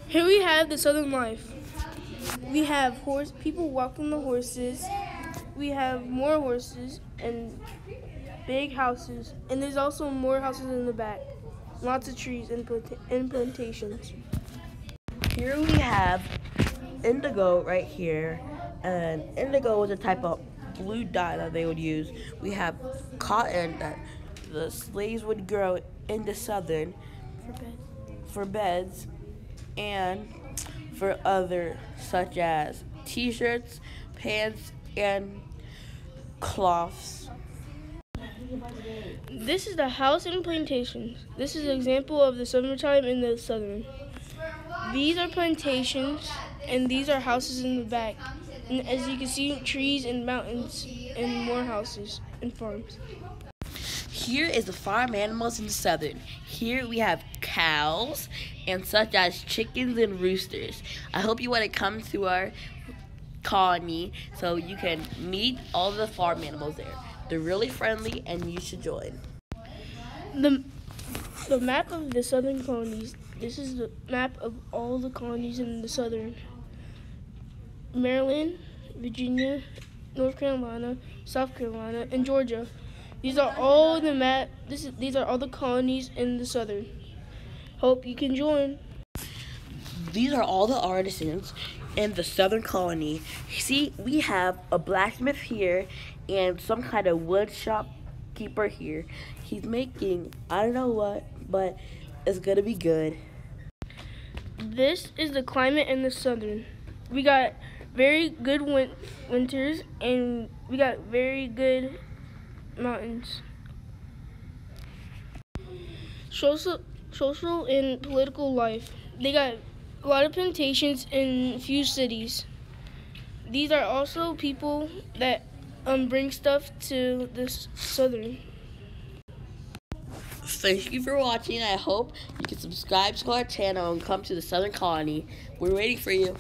Here we have the Southern life. We have people walking the horses. We have more horses and big houses. And there's also more houses in the back. Lots of trees and plantations. Here we have indigo right here. And indigo is a type of blue dye that they would use. We have cotton that the slaves would grow in the southern for beds and for other such as t-shirts, pants, and cloths. This is the house and plantations. This is an example of the summertime in the southern. These are plantations and these are houses in the back. And as you can see, trees and mountains and more houses and farms. Here is the farm animals in the southern. Here we have cows and such as chickens and roosters. I hope you want to come to our colony so you can meet all the farm animals there. They're really friendly and you should join. The map of the southern colonies. This is the map of all the colonies in the southern. Maryland, Virginia, North Carolina, South Carolina, and Georgia. These are all the map. These are all the colonies in the southern. Hope you can join. These are all the artisans in the southern colony. See, we have a blacksmith here and some kind of wood shopkeeper here. He's making, I don't know what, but it's gonna be good. This is the climate in the southern. We got very good winters and we got very good mountains. Social and political life. They got a lot of plantations in a few cities. These are also people that bring stuff to this southern. Thank you for watching. I hope you can subscribe to our channel and come to the southern colony. We're waiting for you.